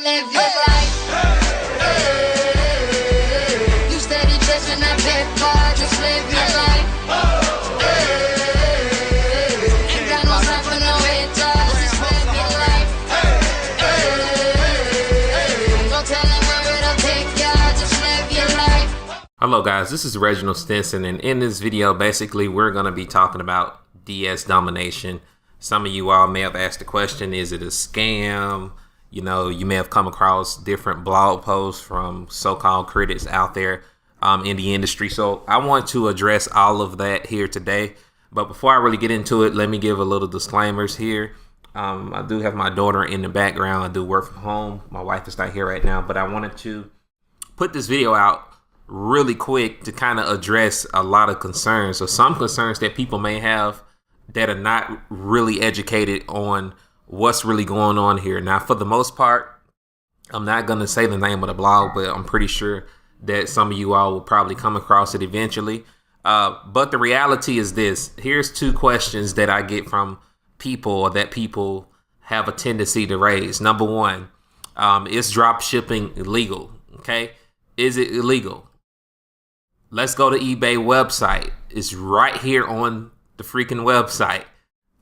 live your life. You steady chasing that paper, just live your life. Ain't got no time for no haters, just live your life. Don't tell them where it'll take ya, just live your life. Hello guys, this is Reginald Stinson, and in this video basically we're going to be talking about DS Domination. Some of you all may have asked the question, is it a scam? You know, you may have come across different blog posts from so-called critics out there in the industry. So I want to address all of that here today. But before I really get into it, let me give a little disclaimers here. I do have my daughter in the background. I do work from home. My wife is not here right now, but I wanted to put this video out really quick to kind of address a lot of concerns, or some concerns that people may have that are not really educated on what's really going on here. Now, for the most part, I'm not going to say the name of the blog, but I'm pretty sure that some of you all will probably come across it eventually. But the reality is this. Here's two questions that I get from people, or that people have a tendency to raise. Number one, is drop shipping illegal? Okay. Is it illegal? Let's go to eBay website. It's right here on the freaking website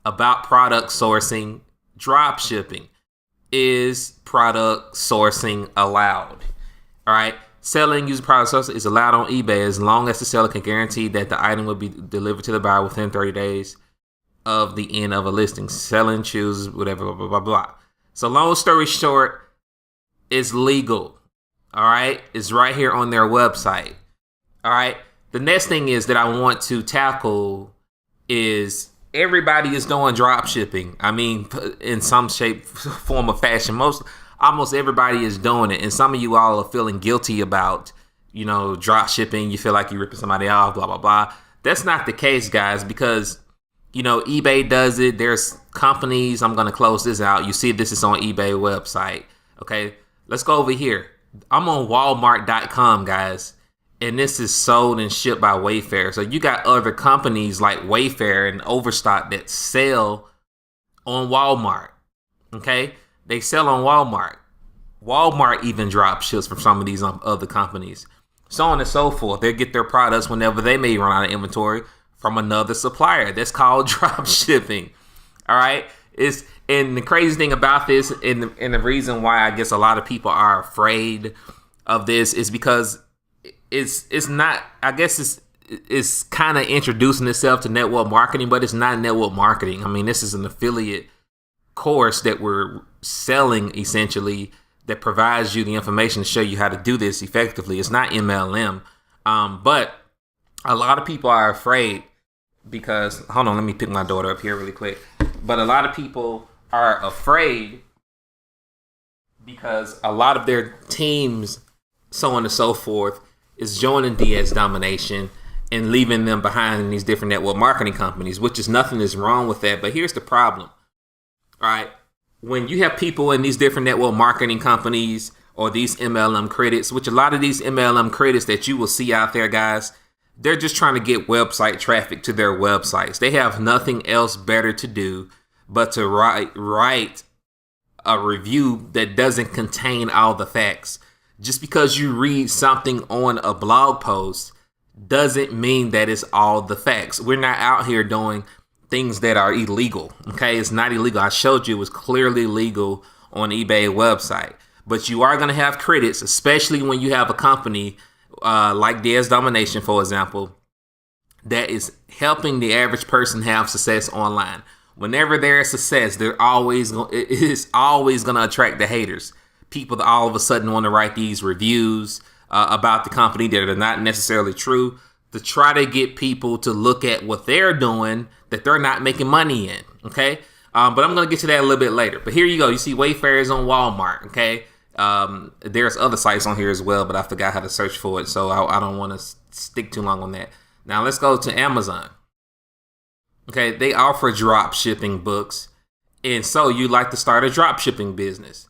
about product sourcing, drop shipping. Is product sourcing allowed? All right. Selling using product sourcing is allowed on eBay as long as the seller can guarantee that the item will be delivered to the buyer within 30 days of the end of a listing. Selling, choose, whatever, blah, blah, blah, blah. So long story short, it's legal. All right. It's right here on their website. All right. The next thing is that I want to tackle is everybody is doing drop shipping. I mean, in some shape, form, or fashion. Almost everybody is doing it. And some of you all are feeling guilty about, you know, drop shipping. You feel like you're ripping somebody off, blah, blah, blah. That's not the case, guys, because, you know, eBay does it. There's companies. I'm going to close this out. You see this is on eBay website. Okay, let's go over here. I'm on Walmart.com, guys. And this is sold and shipped by Wayfair. So you got other companies like Wayfair and Overstock that sell on Walmart. Okay? They sell on Walmart. Walmart even drop ships from some of these other companies. So on and so forth. They get their products whenever they may run out of inventory from another supplier. That's called drop shipping. All right? And the crazy thing about this, and the reason why I guess a lot of people are afraid of this, is because it's not, I guess it's kind of introducing itself to network marketing, but it's not network marketing. I mean, this is an affiliate course that we're selling essentially that provides you the information to show you how to do this effectively. It's not MLM. But a lot of people are afraid because, hold on, let me pick my daughter up here really quick. But a lot of people are afraid because a lot of their teams, so on and so forth, is joining DS Domination and leaving them behind in these different network marketing companies, which is nothing is wrong with that. But here's the problem. All right. When you have people in these different network marketing companies or these MLM critics, which a lot of these MLM critics that you will see out there, guys, they're just trying to get website traffic to their websites. They have nothing else better to do but to write a review that doesn't contain all the facts. Just because you read something on a blog post doesn't mean that it's all the facts. We're not out here doing things that are illegal. Okay, it's not illegal. I showed you it was clearly legal on eBay website. But you are going to have critics, especially when you have a company like DS Domination, for example, that is helping the average person have success online. Whenever there's success, it is always going to attract the haters. People that all of a sudden want to write these reviews about the company that are not necessarily true, to try to get people to look at what they're doing that they're not making money in. Okay. But I'm going to get to that a little bit later. But here you go. You see Wayfair is on Walmart. Okay. There's other sites on here as well, but I forgot how to search for it. So I don't want to stick too long on that. Now let's go to Amazon. Okay. They offer drop shipping books. And so you like to start a drop shipping business.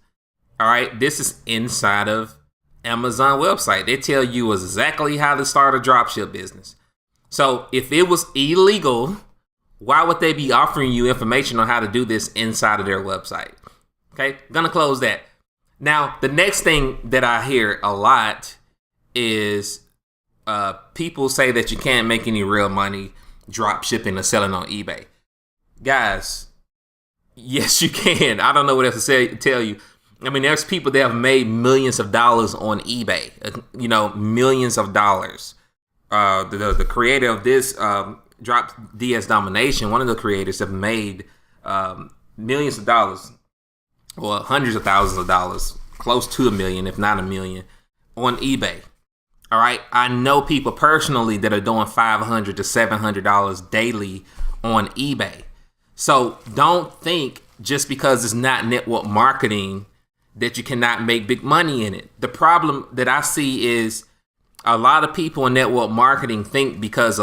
All right, this is inside of Amazon website. They tell you exactly how to start a dropship business. So if it was illegal, why would they be offering you information on how to do this inside of their website? Okay, gonna close that. Now, the next thing that I hear a lot is people say that you can't make any real money drop shipping or selling on eBay. Guys, yes, you can. I don't know what else to tell you. I mean, there's people that have made millions of dollars on eBay. Millions of dollars. The creator of this Drop DS Domination, one of the creators, have made millions of dollars, or hundreds of thousands of dollars, close to $1 million, if not $1 million, on eBay. All right, I know people personally that are doing $500 to $700 daily on eBay. So don't think just because it's not network marketing that you cannot make big money in it. The problem that I see is a lot of people in network marketing think because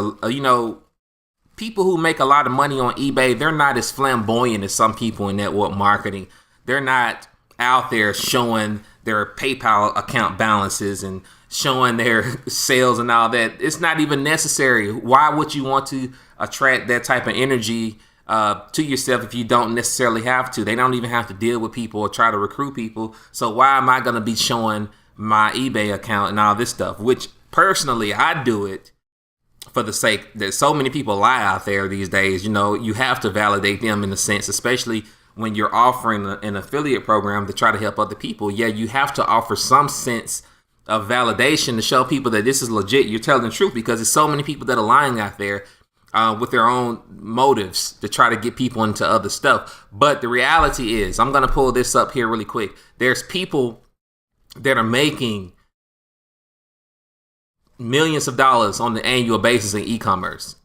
people who make a lot of money on eBay, they're not as flamboyant as some people in network marketing. They're not out there showing their PayPal account balances and showing their sales and all that. It's not even necessary. Why would you want to attract that type of energy to yourself if you don't necessarily have to? They don't even have to deal with people or try to recruit people. So why am I going to be showing my eBay account and all this stuff? Which personally, I do it for the sake that so many people lie out there these days. You have to validate them in a sense, especially when you're offering an affiliate program to try to help other people. Yeah, you have to offer some sense of validation to show people that this is legit. You're telling the truth, because there's so many people that are lying out there with their own motives to try to get people into other stuff. But the reality is, I'm going to pull this up here really quick. There's people that are making millions of dollars on the annual basis in e-commerce.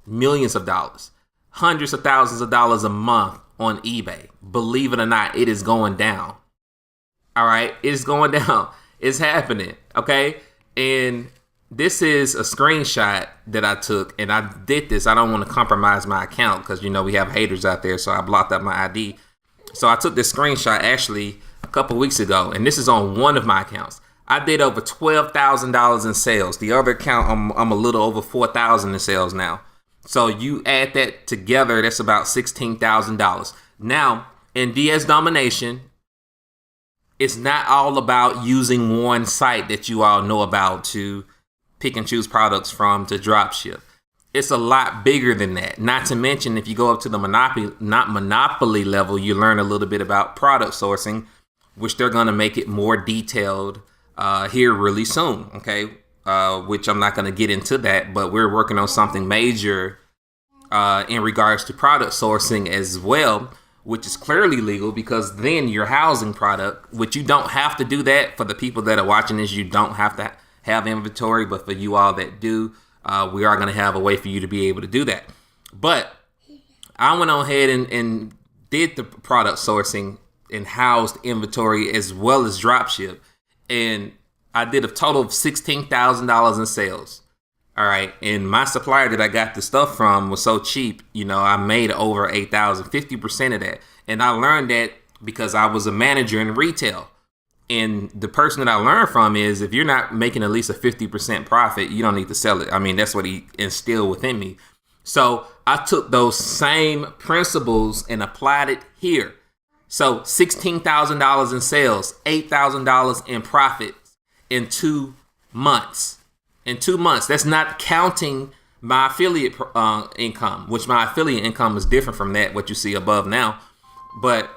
Millions of dollars. Hundreds of thousands of dollars a month on eBay. Believe it or not, it is going down. All right? It's going down. It's happening. Okay? And this is a screenshot that I took, and I did this. I don't want to compromise my account because, we have haters out there, so I blocked out my ID. So I took this screenshot actually a couple weeks ago, and this is on one of my accounts. I did over $12,000 in sales. The other account, I'm a little over $4,000 in sales now. So you add that together, that's about $16,000. Now, in DS Domination, it's not all about using one site that you all know about to pick and choose products from to drop ship. It's a lot bigger than that. Not to mention, if you go up to the monopoly level, you learn a little bit about product sourcing, which they're going to make it more detailed here really soon. Okay. Which I'm not going to get into that, but we're working on something major in regards to product sourcing as well, which is clearly legal, because then you're housing product, which you don't have to do that. For the people that are watching this, you don't have to have inventory, but for you all that do, we are going to have a way for you to be able to do that. But I went on ahead and did the product sourcing and housed inventory as well as dropship, and I did a total of $16,000 in sales. All right. And my supplier that I got the stuff from was so cheap, I made over $8,000, 50% of that. And I learned that because I was a manager in retail. And the person that I learned from is, if you're not making at least a 50% profit, you don't need to sell it. I mean, that's what he instilled within me. So I took those same principles and applied it here. So $16,000 in sales, $8,000 in profit in 2 months. In 2 months. That's not counting my affiliate income, which my affiliate income is different from that, what you see above now. But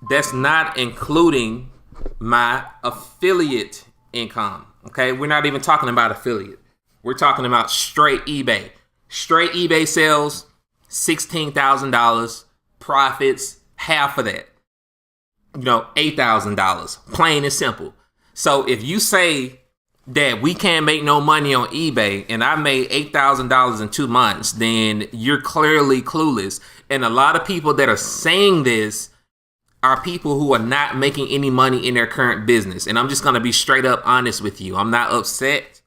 that's not including my affiliate income. Okay, we're not even talking about affiliate. We're talking about straight eBay. Straight eBay sales, $16,000. Profits, half of that. $8,000. Plain and simple. So if you say that we can't make no money on eBay and I made $8,000 in 2 months, then you're clearly clueless. And a lot of people that are saying this are people who are not making any money in their current business. And I'm just going to be straight up honest with you. I'm not upset,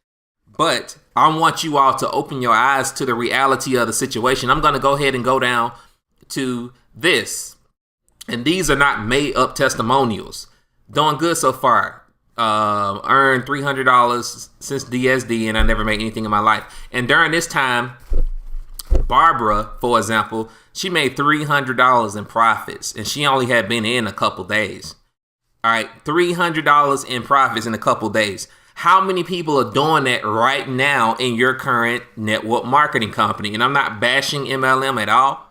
but I want you all to open your eyes to the reality of the situation. I'm going to go ahead and go down to this. And these are not made up testimonials. Doing good so far. Earned $300 since DSD, and I never made anything in my life. And during this time, Barbara, for example, she made $300 in profits, and she only had been in a couple days. All right, $300 in profits in a couple days. How many people are doing that right now in your current network marketing company? And I'm not bashing MLM at all,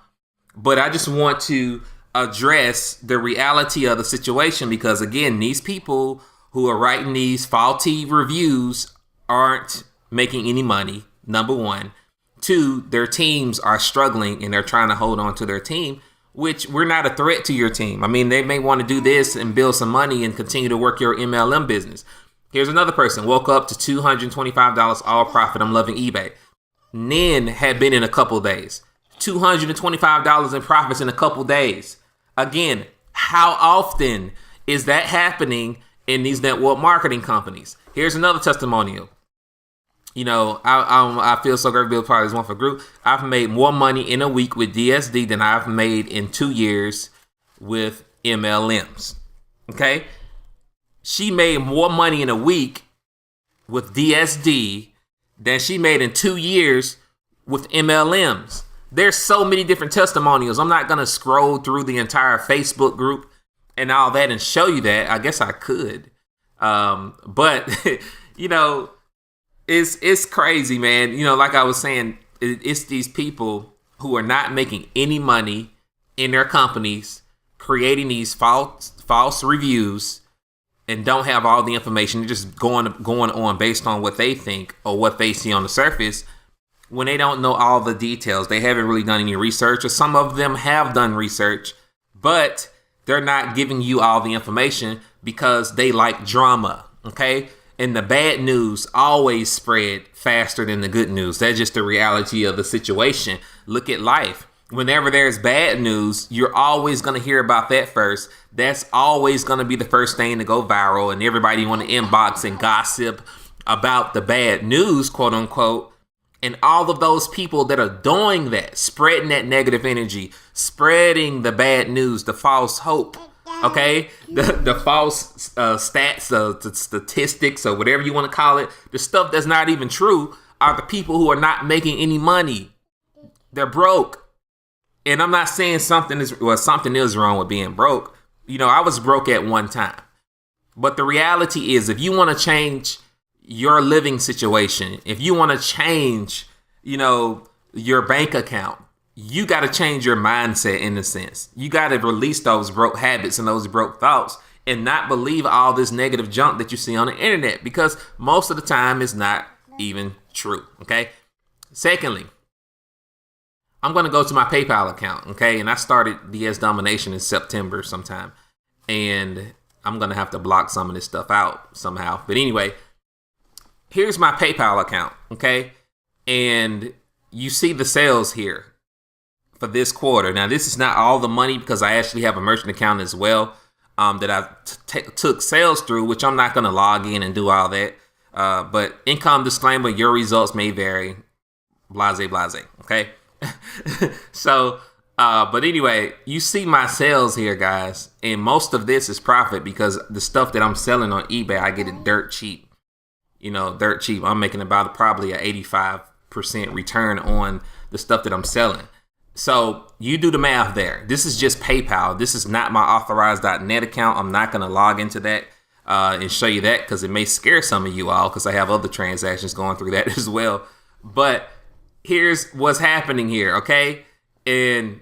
but I just want to address the reality of the situation, because again, these people who are writing these faulty reviews aren't making any money, number one. Two, their teams are struggling and they're trying to hold on to their team, which we're not a threat to your team. I mean, they may want to do this and build some money and continue to work your MLM business. Here's another person, woke up to $225 all profit. I'm loving eBay. Nin had been in a couple days. $225 in profits in a couple days. Again, how often is that happening in these network marketing companies? Here's another testimonial. You know, I feel so great to be a part of this wonderful group. I've made more money in a week with DSD than I've made in 2 years with MLMs. Okay? She made more money in a week with DSD than she made in 2 years with MLMs. There's so many different testimonials. I'm not going to scroll through the entire Facebook group and all that and show you that. I guess I could. But, you know, it's crazy, man. You know, like I was saying, it's these people who are not making any money in their companies, creating these false reviews, and don't have all the information. They're just going on based on what they think or what they see on the surface, when they don't know all the details. They haven't really done any research, or some of them have done research, but they're not giving you all the information because they like drama, okay? And the bad news always spread faster than the good news. That's just the reality of the situation. Look at life. Whenever there's bad news, you're always going to hear about that first. That's always going to be the first thing to go viral, and everybody want to inbox and gossip about the bad news, quote unquote. And all of those people that are doing that, spreading that negative energy, spreading the bad news, the false hope, okay, the false stats, the statistics, or whatever you want to call it, the stuff that's not even true, are the people who are not making any money. They're broke. And I'm not saying something is wrong with being broke. You know, I was broke at one time. But the reality is, if you want to change your living situation, if you want to change, you know, your bank account, you got to change your mindset in a sense. You got to release those broke habits and those broke thoughts and not believe all this negative junk that you see on the internet, because most of the time it's not even true. Okay. Secondly, I'm going to go to my PayPal account. Okay. And I started DS Domination in September sometime, and I'm going to have to block some of this stuff out somehow. But anyway, here's my PayPal account. Okay. And you see the sales here for this quarter. Now, this is not all the money, because I actually have a merchant account as well that I took sales through, which I'm not going to log in and do all that. But income disclaimer, your results may vary, blase, blase. Okay. So, but anyway, you see my sales here, guys. And most of this is profit, because the stuff that I'm selling on eBay, I get it dirt cheap. You know, dirt cheap. I'm making about probably an 85% return on the stuff that I'm selling. So you do the math there. This is just PayPal. This is not my authorized.net account. I'm not going to log into that and show you that, because it may scare some of you all, because I have other transactions going through that as well. But here's what's happening here, okay? And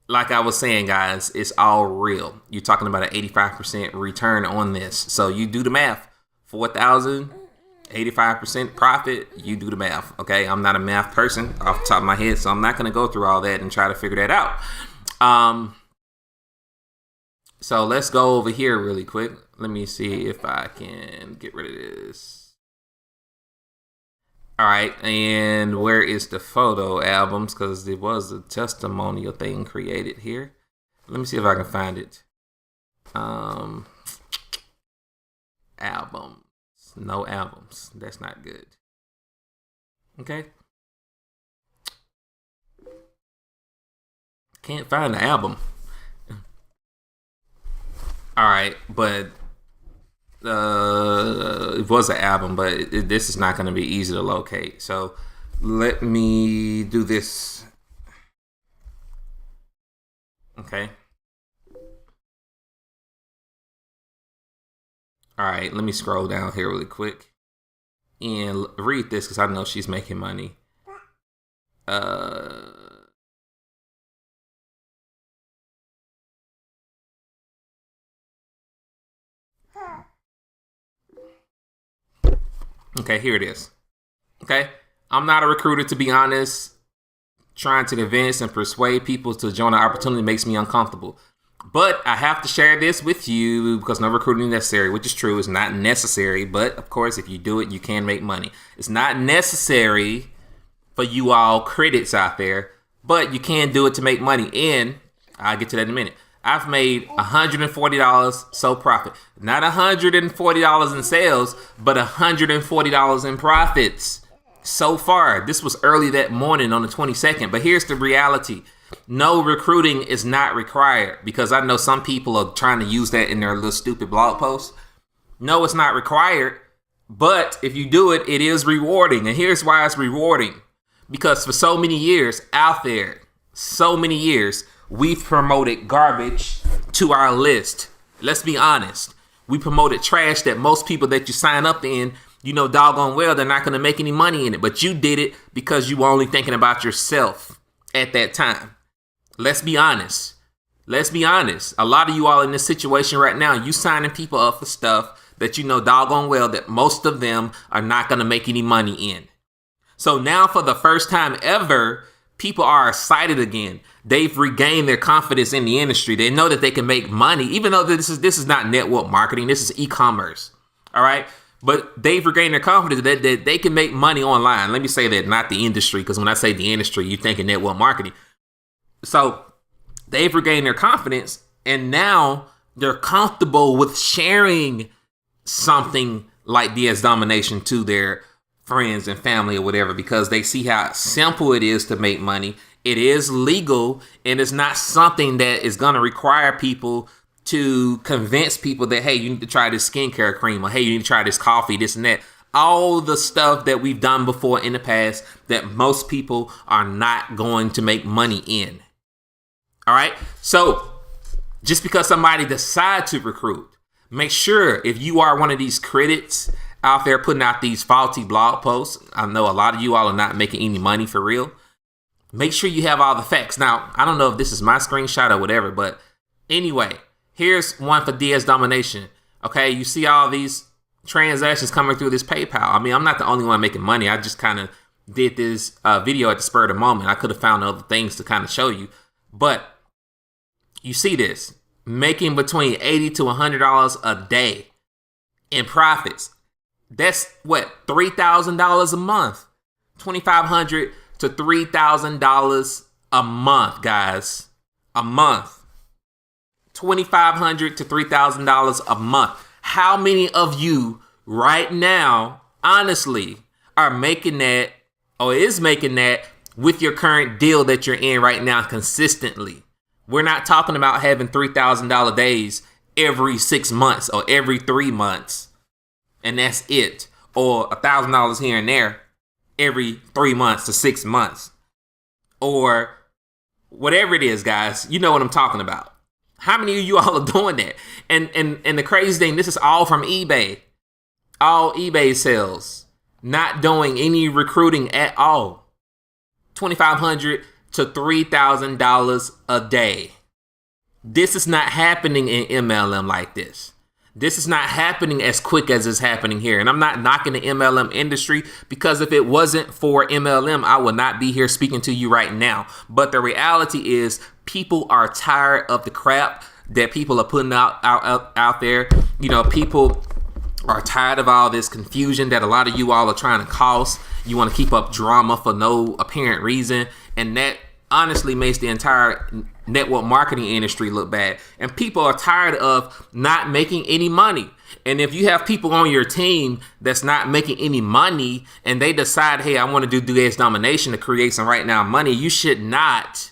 like I was saying, guys, it's all real. You're talking about an 85% return on this. So you do the math. 4,000, 85% profit, you do the math, okay? I'm not a math person off the top of my head, so I'm not going to go through all that and try to figure that out. So let's go over here really quick. Let me see if I can get rid of this. All right, and where is the photo albums? Because there was a testimonial thing created here. Let me see if I can find it. Album. No albums. That's not good. Okay. Can't find the album. All right, but it was an album, but this is not going to be easy to locate. So let me do this. Okay. All right, let me scroll down here really quick and read this because I know she's making money. Okay, here it is. Okay, I'm not a recruiter, to be honest. Trying to convince and persuade people to join an opportunity makes me uncomfortable. But I have to share this with you because no recruiting is necessary, which is true. It's not necessary, but of course, if you do it, you can make money. It's not necessary for you all critics out there, but you can do it to make money. And I'll get to that in a minute. I've made $140 sole profit. Not $140 in sales, but $140 in profits so far. This was early that morning on the 22nd, but here's the reality. No recruiting is not required, because I know some people are trying to use that in their little stupid blog posts. No, it's not required, but if you do it, it is rewarding. And here's why it's rewarding. Because for so many years out there, we've promoted garbage to our list. Let's be honest. We promoted trash that most people that you sign up in, you know doggone well they're not going to make any money in it. But you did it because you were only thinking about yourself at that time. Let's be honest. A lot of you all in this situation right now, you signing people up for stuff that you know doggone well that most of them are not going to make any money in. So now for the first time ever, people are excited again. They've regained their confidence in the industry. They know that they can make money, even though this is not network marketing. This is e-commerce. All right. But they've regained their confidence that they can make money online. Let me say that, not the industry, because when I say the industry, you're thinking network marketing. So they've regained their confidence, and now they're comfortable with sharing something like DS Domination to their friends and family or whatever, because they see how simple it is to make money. It is legal, and it's not something that is going to require people to convince people that, hey, you need to try this skincare cream, or hey, you need to try this coffee, this and that. All the stuff that we've done before in the past that most people are not going to make money in. All right. So just because somebody decides to recruit, make sure if you are one of these critics out there putting out these faulty blog posts, I know a lot of you all are not making any money for real. Make sure you have all the facts. Now, I don't know if this is my screenshot or whatever, but anyway, here's one for DS Domination. Okay, you see all these transactions coming through this PayPal. I mean, I'm not the only one making money. I just kind of did this video at the spur of the moment. I could have found other things to kind of show you, but you see this, making between $80 to $100 a day in profits. That's what, $3,000 a month, $2,500 to $3,000 a month, guys, a month, $2,500 to $3,000 a month. How many of you right now, honestly, are making that or is making that with your current deal that you're in right now consistently? We're not talking about having $3,000 days every 6 months or every 3 months, and that's it. Or $1,000 here and there every 3 months to 6 months. Or whatever it is, guys. You know what I'm talking about. How many of you all are doing that? And the crazy thing, this is all from eBay. All eBay sales. Not doing any recruiting at all. $2,500 to $3,000 a day. This is not happening in MLM like this. This is not happening as quick as it's happening here. And I'm not knocking the MLM industry, because if it wasn't for MLM, I would not be here speaking to you right now. But the reality is people are tired of the crap that people are putting out there. You know, people are tired of all this confusion that a lot of you all are trying to cause. You want to keep up drama for no apparent reason. And that honestly makes the entire network marketing industry look bad. And people are tired of not making any money. And if you have people on your team that's not making any money and they decide, hey, I want to do DS Domination to create some right now money, you should not,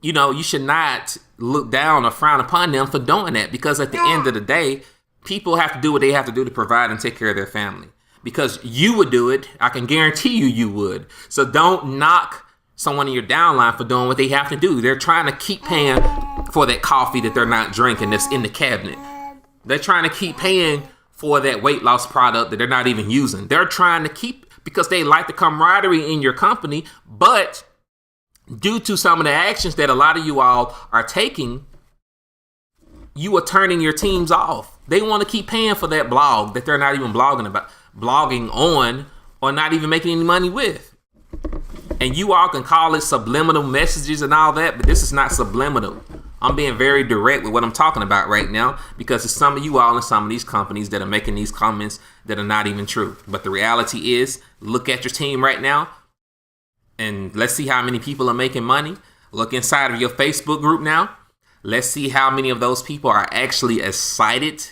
you should not look down or frown upon them for doing that. Because at the end of the day, people have to do what they have to do to provide and take care of their family. Because you would do it. I can guarantee you would. So don't knock someone in your downline for doing what they have to do. They're trying to keep paying for that coffee that they're not drinking that's in the cabinet. They're trying to keep paying for that weight loss product that they're not even using. They're trying to keep, because they like the camaraderie in your company, but due to some of the actions that a lot of you all are taking, you are turning your teams off. They want to keep paying for that blog that they're not even blogging on, or not even making any money with. And you all can call it subliminal messages and all that, but this is not subliminal. I'm being very direct with what I'm talking about right now, because it's some of you all in some of these companies that are making these comments that are not even true. But the reality is, look at your team right now, and let's see how many people are making money. Look inside of your Facebook group now. Let's see how many of those people are actually excited,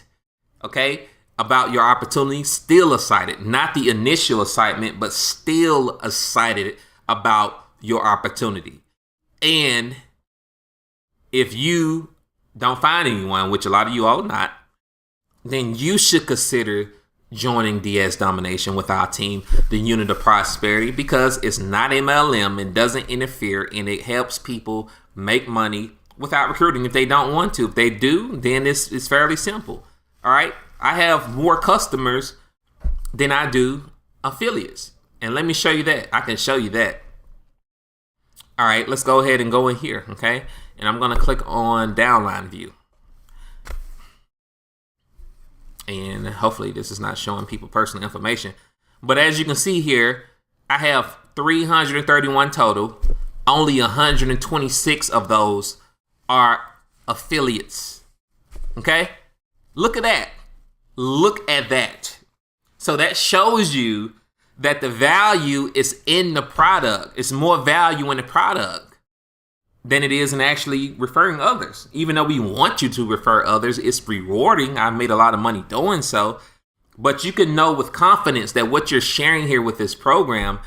okay, about your opportunity. Still excited, not the initial excitement, but still excited about your opportunity. And if you don't find anyone, which a lot of you all are not, then you should consider joining DS Domination with our team, the Unit of Prosperity, because it's not MLM, it doesn't interfere, and it helps people make money without recruiting if they don't want to. If they do, then it's fairly simple. All right, I have more customers than I do affiliates, and let me show you that. I can show you that. All right, let's go ahead and go in here, okay? And I'm going to click on downline view. And hopefully this is not showing people personal information. But as you can see here, I have 331 total. Only 126 of those are affiliates. Okay? Look at that. Look at that. So that shows you that the value is in the product. It's more value in the product than it is in actually referring others. Even though we want you to refer others, it's rewarding. I've made a lot of money doing so. But you can know with confidence that what you're sharing here with this program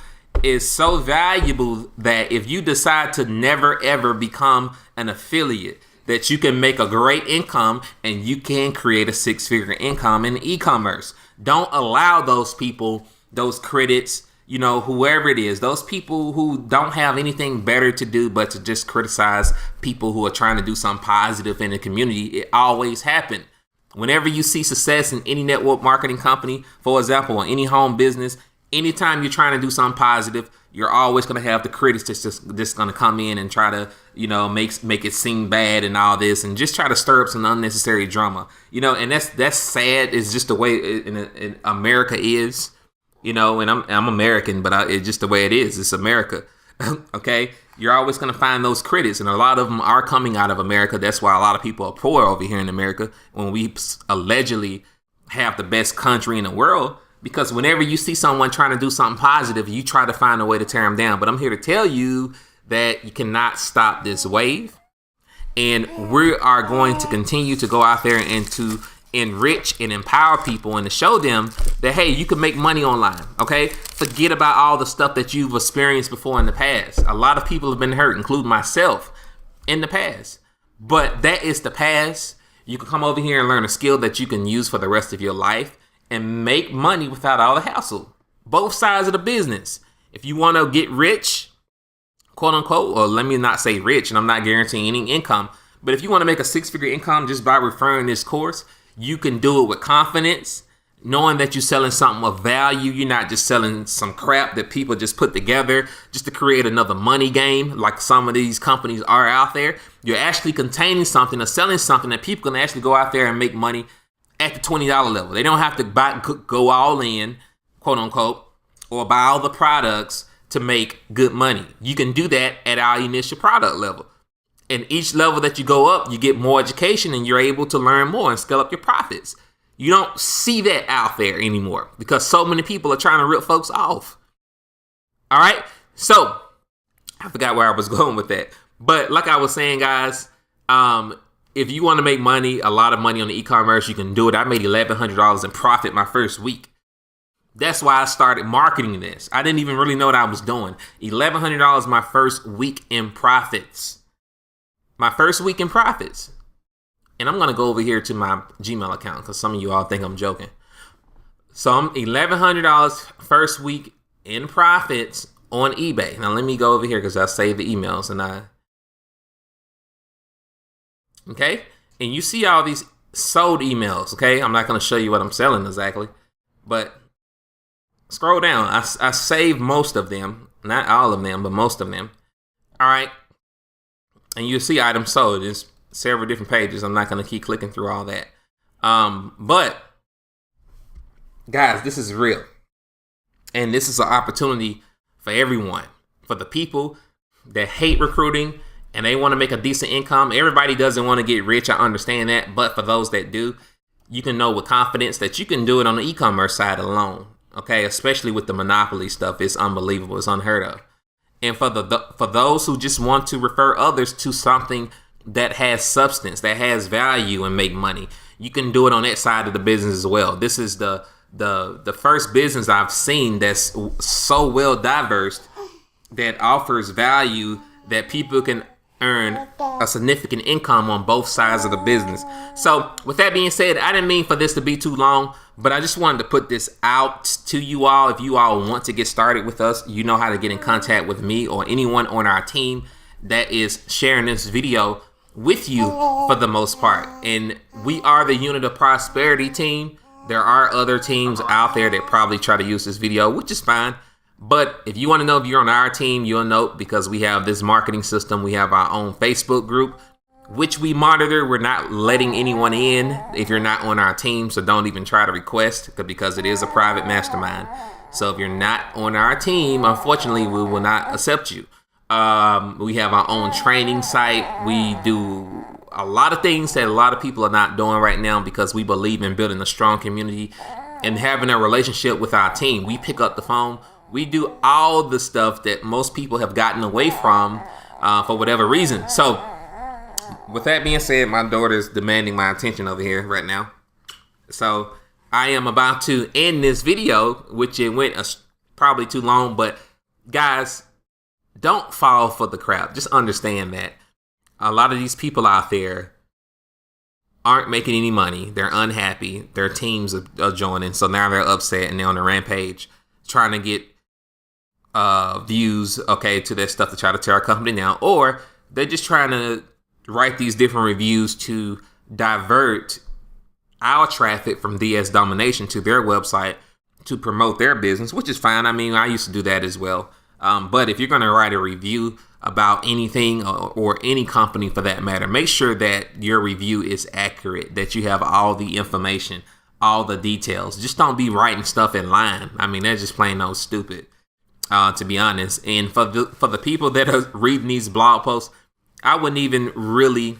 is so valuable that if you decide to never ever become an affiliate, that you can make a great income and you can create a 6-figure income in e-commerce. Don't allow those people, those critics, you know, whoever it is, those people who don't have anything better to do but to just criticize people who are trying to do something positive in the community. It always happens. Whenever you see success in any network marketing company, for example, or any home business, anytime you're trying to do something positive, you're always going to have the critics that's just going to come in and try to, you know, make it seem bad and all this, and just try to stir up some unnecessary drama, you know. And that's sad. It's just the way in America is. You know, and I'm American, but it's just the way it is. It's America, okay? You're always going to find those critics, and a lot of them are coming out of America. That's why a lot of people are poor over here in America when we allegedly have the best country in the world, because whenever you see someone trying to do something positive, you try to find a way to tear them down. But I'm here to tell you that you cannot stop this wave, and we are going to continue to go out there and to enrich and empower people and to show them that, hey, you can make money online, okay? Forget about all the stuff that you've experienced before in the past. A lot of people have been hurt, including myself, in the past. But that is the past. You can come over here and learn a skill that you can use for the rest of your life and make money without all the hassle. Both sides of the business. If you want to get rich, quote unquote, or let me not say rich, and I'm not guaranteeing any income, but if you want to make a 6-figure income just by referring this course, you can do it with confidence, knowing that you're selling something of value. You're not just selling some crap that people just put together just to create another money game like some of these companies are out there. You're actually containing something or selling something that people can actually go out there and make money at the $20 level. They don't have to go all in, quote unquote, or buy all the products to make good money. You can do that at our initial product level. And each level that you go up, you get more education and you're able to learn more and scale up your profits. You don't see that out there anymore because so many people are trying to rip folks off. All right. So I forgot where I was going with that. But like I was saying, guys, if you want to make money, a lot of money on the e-commerce, you can do it. I made $1,100 in profit my first week. That's why I started marketing this. I didn't even really know what I was doing. $1,100 my first week in profits. My first week in profits. And I'm going to go over here to my Gmail account because some of you all think I'm joking. So I'm $1,100 first week in profits on eBay. Now let me go over here because I saved the emails and okay. And you see all these sold emails. Okay, I'm not going to show you what I'm selling exactly, but scroll down. I saved most of them, not all of them, but most of them. All right, and you'll see items sold. It's several different pages. I'm not going to keep clicking through all that. But guys, this is real, and this is an opportunity for everyone. For the people that hate recruiting and they want to make a decent income. Everybody doesn't want to get rich. I understand that. But for those that do, you can know with confidence that you can do it on the e-commerce side alone. Okay, especially with the monopoly stuff. It's unbelievable. It's unheard of. And for those who just want to refer others to something that has substance, that has value and make money, you can do it on that side of the business as well. This is the first business I've seen that's so well diverse that offers value that people can earn a significant income on both sides of the business. So with that being said, I didn't mean for this to be too long, but I just wanted to put this out to you all. If you all want to get started with us, you know how to get in contact with me or anyone on our team that is sharing this video with you for the most part. And we are the Unit of Prosperity team. There are other teams out there that probably try to use this video, which is fine. But if you want to know if you're on our team, you'll know because we have this marketing system. We have our own Facebook group, which we monitor. We're not letting anyone in if you're not on our team. So don't even try to request because it is a private mastermind. So if you're not on our team, unfortunately, we will not accept you. We have our own training site. We do a lot of things that a lot of people are not doing right now because we believe in building a strong community and having a relationship with our team. We pick up the phone. We do all the stuff that most people have gotten away from for whatever reason. So with that being said, my daughter is demanding my attention over here right now. So I am about to end this video, which it went probably too long. But guys, don't fall for the crowd. Just understand that a lot of these people out there aren't making any money. They're unhappy. Their teams are joining. So now they're upset and they're on a rampage trying to get views, okay, to their stuff to try to tear our company down. Or they're just trying to write these different reviews to divert our traffic from DS Domination to their website to promote their business, which is fine. I mean, I used to do that as well. But if you're going to write a review about anything or any company for that matter, make sure that your review is accurate, that you have all the information, all the details. Just don't be writing stuff in line. I mean, that's just plain old stupid, to be honest. And for the people that are reading these blog posts, I wouldn't even really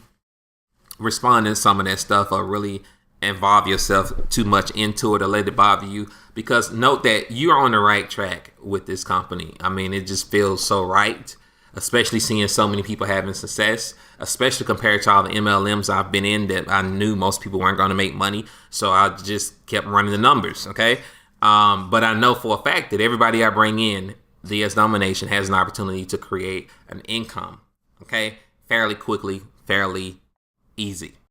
respond to some of that stuff or really involve yourself too much into it or let it bother you, because note that you're on the right track with this company. I mean, it just feels so right, especially seeing so many people having success, especially compared to all the MLMs I've been in that I knew most people weren't going to make money. So I just kept running the numbers. Okay. But I know for a fact that everybody I bring in, DS Domination has an opportunity to create an income. Okay. Fairly quickly, fairly easy.